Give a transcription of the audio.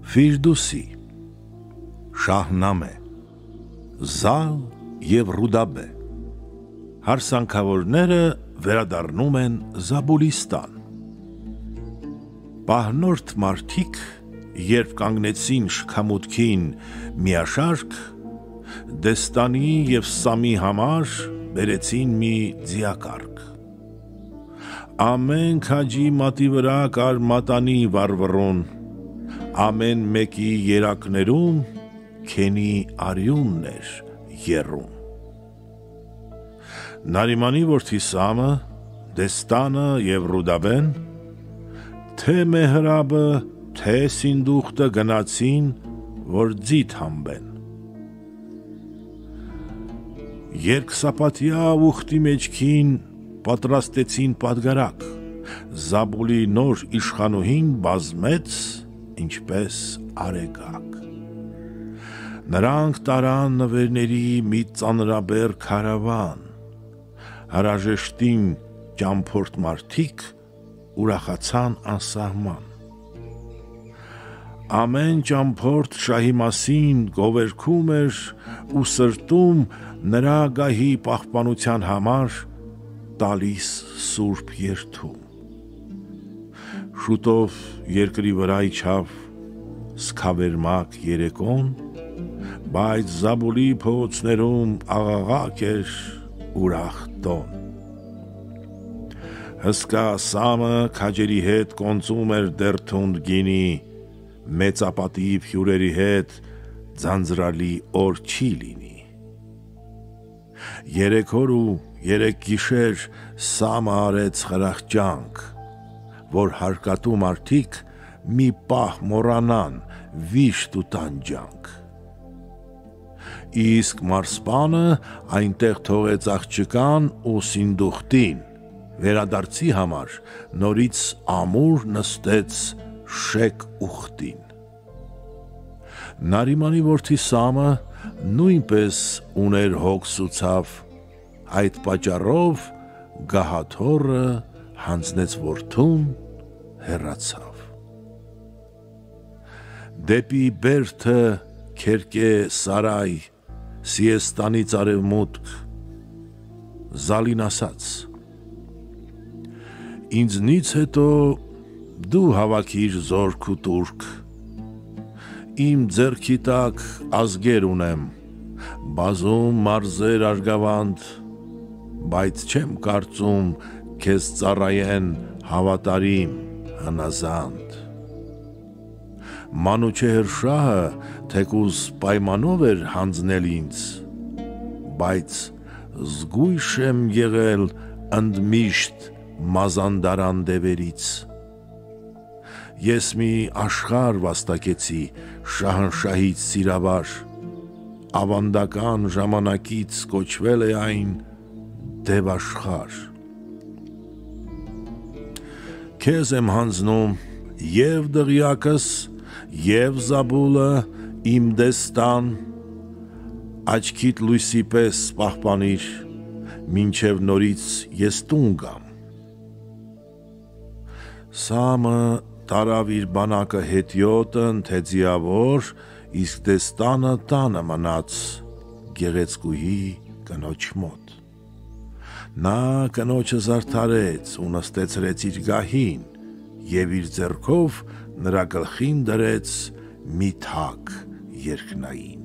Ֆիրդուսի, Շահնամե, Զալ և Ռուդաբե հարսանքավորները վերադառնում են Զաբուլիստան։ Պահնորդ մարդիկ, երբ կանգնեցին շքամուտքին միաշարք, Դեստանի և Սամի համար բերեցին մի ձիակառք։ Ամեն քաջի մատի վրա կար մատանի վառվռուն, ամեն մեկի երակներում քենի արյունն էր եռում։ Նարիմանի որդի Սամը, Դեստանը և Ռուդաբեն թե Մեհրաբը, թե Սինդուխտը գնացին, որ ձիթ հանբեն։ Երկսապատյա ուխտի մեջքին պատրաստեցին պատգարակ, Զաբուլի նոր իշխանուհին բազմեց, ինչպես արեգակ։ Նրանք տարան նվերների մի ծանրաբեռ քարավան, հարաժեշտին ճամփորդ մարդիկ ուրախացան անսահման։ Ամեն ճամփորդ շահի մասին գովերգում էր ու սրտում նրա գահի պահպանության համար տալիս սուրբ երդում։ Շուտով երկրի վրա իջավ սքավերմակ երեկոն, բայց Զաբուլի փողոցներում աղաղակ էր ուրախ տոն։ Հսկա Սամը քաջերի հետ կոնծում էր դեռթունդ գինի, մեծապատիվ հյուրերի հետ ձանձրալի օր չի լինի։ 3 օր ու 3 գիշեր Սամը արեց խրախճանք, որ հարկատու մարդիկ մի պահ մոռանան վիշտ ու տանջանք։ Իսկ մարսպանը այնտեղ թողեց աղջկան ու Սինդուխտին, վերադարձի համար նորից ամուր նստեց շեք ուխտին։ Նարիմանի որդի Սամը նույնպես ուներ հոգս ու ցավ, այդ պատճառով գահաթոռը հանձնեց որդուն, հեռացավ։ Դեպի Բերդը Քերկե Սարայ, Սիեստանից արևմուտք, Զալին ասաց. Ինձնից հետո դու հավաքիր զորք ու տուրք, իմ ձեռքի տակ ազգեր ունեմ, բազում մարզեր արգավանդ, բայց չեմ կարծում քեզ ծառայեն հավատարիմ հնազանդ։ Մանուչեհր շահը թեկուզ պայմանով էր հանձնել ինձ, բայց զգույշ եմ եղել ընդմիշտ մազանդարան դևերից։ Ես մի աշխարհ վաստակեցի շահանշահից սիրավար, ավանդական ժամանակից կոչվել է այն դևաշխարհ։ Քեզ եմ հանձնում և դղյակս, և Զաբուլը իմ Դեստան, աչքիդ լույսի պես պահպանիր, մինչև նորից ես տուն գամ։ Սամը տարավ իր բանակը հետիոտն թե ձիավոր, իսկ Դեստանը տանը մնաց գեղեցկուհի կնոջ մոտ։ Նա կնոջը զարդարեց ու նստեցրեց իր գահին և իր ձեռքով նրա գլխին դրեց մի թակ երկնային։